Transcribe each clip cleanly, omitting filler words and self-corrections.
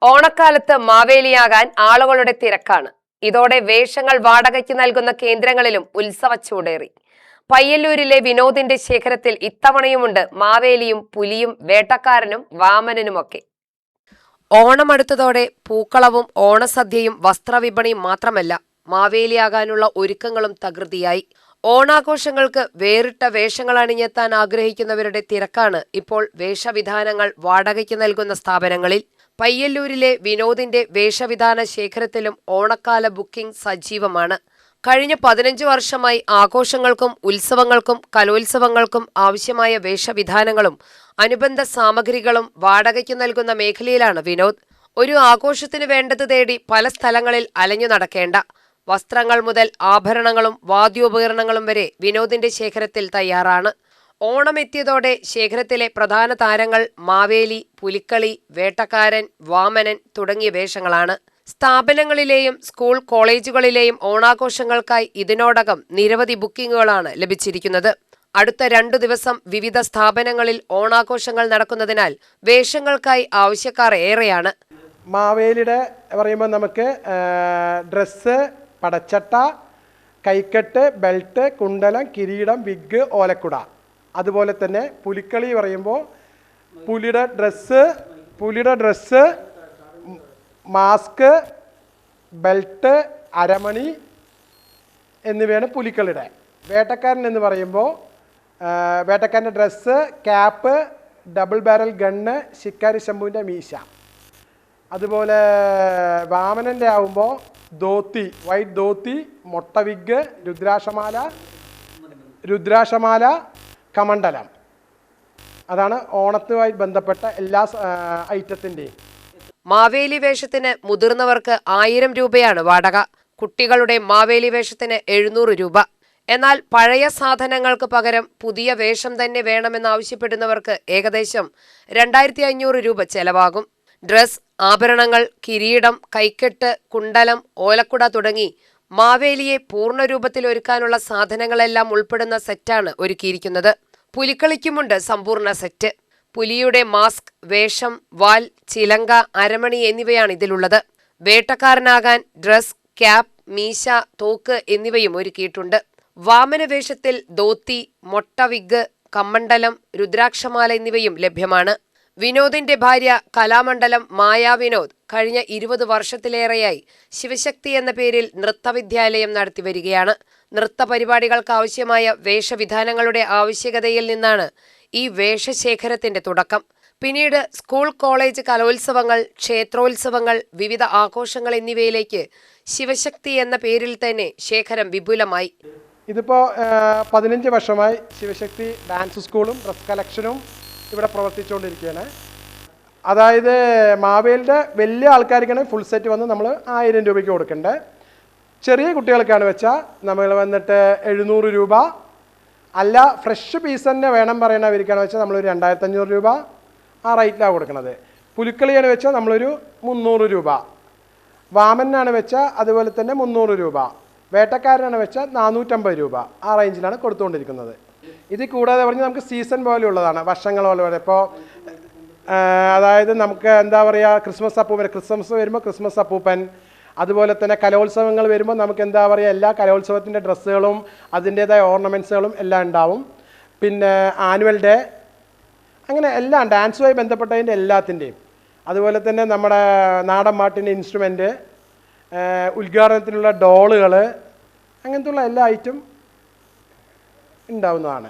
ഓണക്കാലത്ത് മാവേലിയാകാൻ ആളുകളുടെ തിരക്കാണ്. ഇതോടെ വേഷങ്ങൾ വാടകയ്ക്ക് നൽകുന്ന കേന്ദ്രങ്ങളിലും ഉത്സവ ചൂടേറി. പയ്യന്നൂരിലെ വിനോദിന്റെ ശേഖരത്തിൽ ഇത്തവണയുമുണ്ട് മാവേലിയും പുലിയും വേട്ടക്കാരനും വാമനനുമൊക്കെ. ഓണം അടുത്തതോടെ പൂക്കളവും ഓണസദ്യയും വസ്ത്രവിപണിയും മാത്രമല്ല, മാവേലിയാകാനുള്ള ഒരുക്കങ്ങളും തകൃതിയായി. ഓണാഘോഷങ്ങൾക്ക് വേറിട്ട വേഷങ്ങൾ അണിഞ്ഞെത്താൻ ആഗ്രഹിക്കുന്നവരുടെ തിരക്കാണ് ഇപ്പോൾ വേഷവിധാനങ്ങൾ വാടകയ്ക്ക് നൽകുന്ന സ്ഥാപനങ്ങളിൽ. പയ്യന്നൂരിലെ വിനോദിന്റെ വേഷവിധാന ശേഖരത്തിലും ഓണക്കാല ബുക്കിംഗ് സജീവമാണ്. കഴിഞ്ഞ 15 വർഷമായി ആഘോഷങ്ങൾക്കും ഉത്സവങ്ങൾക്കും കലോത്സവങ്ങൾക്കും ആവശ്യമായ വേഷവിധാനങ്ങളും അനുബന്ധ സാമഗ്രികളും വാടകയ്ക്ക് നൽകുന്ന മേഖലയിലാണ് വിനോദ്. ഒരു ആഘോഷത്തിന് വേണ്ടത് തേടി പല സ്ഥലങ്ങളിൽ അലഞ്ഞു നടക്കേണ്ട. വസ്ത്രങ്ങൾ മുതൽ ആഭരണങ്ങളും വാദ്യോപകരണങ്ങളും വരെ വിനോദിന്റെ ശേഖരത്തിൽ തയ്യാറാണ്. ഓണം എത്തിയതോടെ ശേഖരത്തിലെ പ്രധാന താരങ്ങൾ മാവേലി, പുലിക്കളി, വേട്ടക്കാരൻ, വാമനൻ തുടങ്ങിയ വേഷങ്ങളാണ്. സ്ഥാപനങ്ങളിലെയും സ്കൂൾ കോളേജുകളിലെയും ഓണാഘോഷങ്ങൾക്കായി ഇതിനോടകം നിരവധി ബുക്കിംഗുകളാണ് ലഭിച്ചിരിക്കുന്നത്. അടുത്ത 2 ദിവസം വിവിധ സ്ഥാപനങ്ങളിൽ ഓണാഘോഷങ്ങൾ നടക്കുന്നതിനാൽ വേഷങ്ങൾക്കായി ആവശ്യക്കാർ ഏറെയാണ്. മാവേലിയുടെ പറയുമ്പോൾ നമുക്ക് ഡ്രസ്സ്, പടച്ചട്ട, കൈക്കെട്ട്, ബെൽറ്റ്, കുണ്ടലം, കിരീടം, വിഗ്, ഓലക്കുട. അതുപോലെ തന്നെ പുലിക്കളി പറയുമ്പോൾ പുലിയുടെ ഡ്രസ്സ്, മാസ്ക്, ബെൽറ്റ്, അരമണി എന്നിവയാണ് പുലിക്കളിയുടെ. വേട്ടക്കാരൻ എന്ന് പറയുമ്പോൾ വേട്ടക്കാരൻ്റെ dress, cap, double barrel gun, ശിക്കാരി ശംഭുവിൻ്റെ മീശ. അതുപോലെ വാമനൻ്റെ ആവുമ്പോൾ ധോത്തി, വൈറ്റ് ധോത്തി, മൊട്ട വിഗ്, രുദ്രാക്ഷമാല, കമണ്ഡലം. അതാണ് ഓണത്തുമായി ബന്ധപ്പെട്ട എല്ലാ ഐറ്റത്തിൻ്റെയും. മാവേലി വേഷത്തിന് മുതിർന്നവർക്ക് 1000 രൂപയാണ് വാടക. കുട്ടികളുടെ മാവേലി വേഷത്തിന് 700 രൂപ. എന്നാൽ പഴയ സാധനങ്ങൾക്ക് പകരം പുതിയ വേഷം തന്നെ വേണമെന്നാവശ്യപ്പെടുന്നവർക്ക് ഏകദേശം 2500 രൂപ ചെലവാകും. ഡ്രസ്, ആഭരണങ്ങൾ, കിരീടം, കൈക്കെട്ട്, കുണ്ടലം, ഓലക്കുട തുടങ്ങി മാവേലിയെ പൂർണ്ണരൂപത്തിൽ ഒരുക്കാനുള്ള സാധനങ്ങളെല്ലാം ഉൾപ്പെടുന്ന സെറ്റാണ് ഒരുക്കിയിരിക്കുന്നത്. പുലിക്കളിക്കുമുണ്ട് സമ്പൂർണ്ണ സെറ്റ്. പുലിയുടെ മാസ്ക്, വേഷം, വാൽ, ചിലങ്ക, അരമണി എന്നിവയാണ് ഇതിലുള്ളത്. വേട്ടക്കാരനാകാൻ ഡ്രസ്, ക്യാപ്പ്, മീശ, തോക്ക് എന്നിവയും ഒരുക്കിയിട്ടുണ്ട്. വാമന വേഷത്തിൽ ധോത്തി, മൊട്ട വിഗ്, കമ്മണ്ഡലം, രുദ്രാക്ഷമാല എന്നിവയും ലഭ്യമാണ്. വിനോദിന്റെ ഭാര്യ കലാമണ്ഡലം മായ വിനോദ് കഴിഞ്ഞ 20 വർഷത്തിലേറെയായി ശിവശക്തി എന്ന പേരിൽ നൃത്തവിദ്യാലയം നടത്തിവരികയാണ്. നൃത്ത പരിപാടികൾക്ക് ആവശ്യമായ വേഷവിധാനങ്ങളുടെ ആവശ്യകതയിൽ നിന്നാണ് ഈ വേഷശേഖരത്തിന്റെ തുടക്കം. പിന്നീട് സ്കൂൾ, കോളേജ് കലോത്സവങ്ങൾ, ക്ഷേത്രോത്സവങ്ങൾ, വിവിധ ആഘോഷങ്ങൾ എന്നിവയിലേക്ക് ശിവശക്തി എന്ന പേരിൽ തന്നെ ശേഖരം വിപുലമായി. ഇതിപ്പോൾ 15 വർഷമായി ശിവശക്തി ഡാൻസ് സ്കൂളും ഡ്രസ് കളക്ഷനും ഇവിടെ പ്രവർത്തിച്ചുകൊണ്ടിരിക്കുകയാണ്. അതായത് മാവേലിയുടെ വലിയ ആൾക്കാർക്കാണെങ്കിൽ ഫുൾ സെറ്റ് വന്ന് നമ്മൾ 1000 രൂപയ്ക്ക് കൊടുക്കേണ്ടത്. ചെറിയ കുട്ടികൾക്കാണ് വെച്ചാൽ നമ്മൾ വന്നിട്ട് 700 രൂപ. അല്ല ഫ്രഷ് പീസ് തന്നെ വേണം പറയണവർക്കാണ് വെച്ചാൽ നമ്മളൊരു 2500 രൂപ ആ റേറ്റിലാണ് കൊടുക്കുന്നത്. പുലിക്കളിയാണ് വെച്ചാൽ നമ്മളൊരു 300 രൂപ. വാമനാണ് വെച്ചാൽ അതുപോലെ തന്നെ 300 രൂപ. വേട്ടക്കാരനാണ് വെച്ചാൽ 450 രൂപ. ആ റേഞ്ചിലാണ് കൊടുത്തുകൊണ്ടിരിക്കുന്നത്. ഇത് കൂടാതെ പറഞ്ഞാൽ നമുക്ക് സീസൺ പോലെയുള്ളതാണ്, വർഷങ്ങൾ പോലെ. ഇപ്പോൾ അതായത് നമുക്ക് എന്താ പറയുക, ക്രിസ്മസ് വരുമ്പോൾ ക്രിസ്മസ് അപ്പൂപ്പൻ, അതുപോലെ തന്നെ കലോത്സവങ്ങൾ വരുമ്പോൾ നമുക്ക് എന്താ പറയുക, എല്ലാ കലോത്സവത്തിൻ്റെ ഡ്രസ്സുകളും അതിൻ്റേതായ ഓർണമെൻറ്റ്സുകളും എല്ലാം ഉണ്ടാവും. പിന്നെ ആനുവൽ ഡേ, അങ്ങനെ എല്ലാം ഡാൻസുമായി ബന്ധപ്പെട്ടതിൻ്റെ എല്ലാത്തിൻ്റെയും. അതുപോലെ തന്നെ നമ്മുടെ നാടൻ പാട്ടിൻ്റെ ഇൻസ്ട്രുമെൻറ്റ്, ഉദ്ഘാടനത്തിനുള്ള ഡോളുകൾ, അങ്ങനത്തുള്ള എല്ലാ ഐറ്റം ഉണ്ടാവുന്നതാണ്.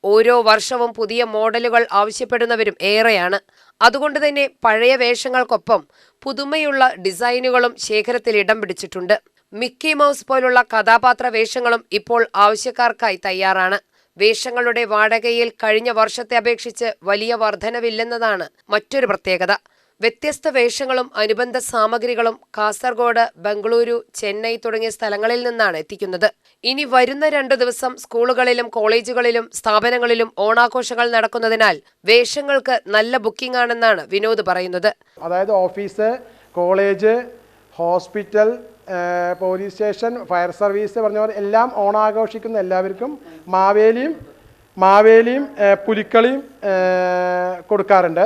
ഓരോ വർഷവും പുതിയ മോഡലുകൾ ആവശ്യപ്പെടുന്നവരും ഏറെയാണ്. അതുകൊണ്ട് തന്നെ പഴയ വേഷങ്ങൾക്കൊപ്പം പുതുമയുള്ള ഡിസൈനുകളും ശേഖരത്തിൽ ഇടം പിടിച്ചിട്ടുണ്ട്. മിക്കി മൗസ് പോലുള്ള കഥാപാത്ര വേഷങ്ങളും ഇപ്പോൾ ആവശ്യക്കാർക്കായി തയ്യാറാണ്. വേഷങ്ങളുടെ വാടകയിൽ കഴിഞ്ഞ വർഷത്തെ അപേക്ഷിച്ച് വലിയ വർധനവില്ലെന്നതാണ് മറ്റൊരു പ്രത്യേകത. വ്യത്യസ്ത വേഷങ്ങളും അനുബന്ധ സാമഗ്രികളും കാസർഗോഡ്, ബംഗളൂരു, ചെന്നൈ തുടങ്ങിയ സ്ഥലങ്ങളിൽ നിന്നാണ് എത്തിക്കുന്നത്. ഇനി വരുന്ന 2 ദിവസം സ്കൂളുകളിലും കോളേജുകളിലും സ്ഥാപനങ്ങളിലും ഓണാഘോഷങ്ങൾ നടക്കുന്നതിനാൽ വേഷങ്ങൾക്ക് നല്ല ബുക്കിംഗ് ആണെന്നാണ് വിനോദ് പറയുന്നത്. അതായത് office, college, hospital, police station, fire service പറഞ്ഞ പോലെ എല്ലാം ഓണാഘോഷിക്കുന്ന എല്ലാവർക്കും മാവേലിയും പുലിക്കളിയും കൊടുക്കാറുണ്ട്.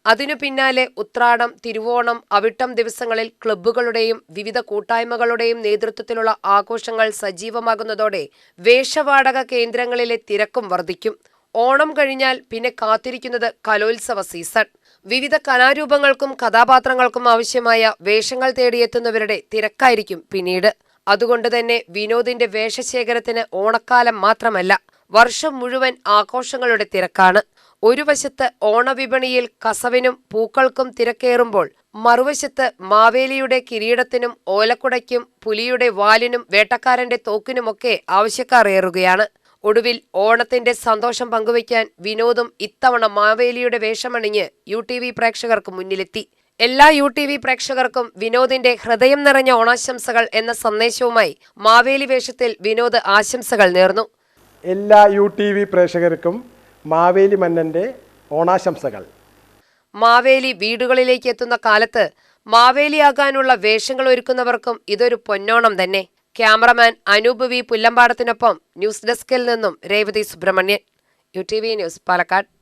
അതിനു പിന്നാലെ ഉത്രാടം, തിരുവോണം, അവിട്ടം ദിവസങ്ങളിൽ ക്ലബ്ബുകളുടെയും വിവിധ കൂട്ടായ്മകളുടെയും നേതൃത്വത്തിലുള്ള ആഘോഷങ്ങൾ സജീവമാകുന്നതോടെ വേഷവാടക കേന്ദ്രങ്ങളിലെ തിരക്കും വർദ്ധിക്കും. ഓണം കഴിഞ്ഞാൽ പിന്നെ കാത്തിരിക്കുന്നത് കലോത്സവ സീസൺ. വിവിധ കലാരൂപങ്ങൾക്കും കഥാപാത്രങ്ങൾക്കും ആവശ്യമായ വേഷങ്ങൾ തേടിയെത്തുന്നവരുടെ തിരക്കായിരിക്കും പിന്നീട്. അതുകൊണ്ട് തന്നെ വിനോദിന്റെ വേഷശേഖരത്തിന് ഓണക്കാലം മാത്രമല്ല, വർഷം മുഴുവൻ ആഘോഷങ്ങളുടെ തിരക്കാണ്. ഒരു വശത്ത് ഓണവിപണിയിൽ കസവിനും പൂക്കൾക്കും തിരക്കേറുമ്പോൾ മറുവശത്ത് മാവേലിയുടെ കിരീടത്തിനും ഓലക്കുടയ്ക്കും പുലിയുടെ വാലിനും വേട്ടക്കാരന്റെ തോക്കിനുമൊക്കെ ആവശ്യക്കാർ ഏറുകയാണ്. ഒടുവിൽ ഓണത്തിന്റെ സന്തോഷം പങ്കുവയ്ക്കാൻ വിനോദും ഇത്തവണ മാവേലിയുടെ വേഷമണിഞ്ഞ് UTV പ്രേക്ഷകർക്ക് മുന്നിലെത്തി. എല്ലാ UTV പ്രേക്ഷകർക്കും വിനോദിന്റെ ഹൃദയം നിറഞ്ഞ ഓണാശംസകൾ എന്ന സന്ദേശവുമായി മാവേലി വേഷത്തിൽ വിനോദ് ആശംസകൾ നേർന്നു. എല്ലാ UTV പ്രേക്ഷകർക്കും മാവേലി മന്നന്റെ ഓണാശംസകൾ. മാവേലി വീടുകളിലേക്ക് എത്തുന്ന കാലത്ത് മാവേലിയാകാനുള്ള വേഷങ്ങൾ ഒരുക്കുന്നവർക്കും ഇതൊരു പൊന്നോണം തന്നെ. Cameraman Anoop V. പുല്ലമ്പാടത്തിനൊപ്പം ന്യൂസ് ഡെസ്കിൽ നിന്നും രേവതി സുബ്രഹ്മണ്യൻ, UTV ന്യൂസ്, പാലക്കാട്.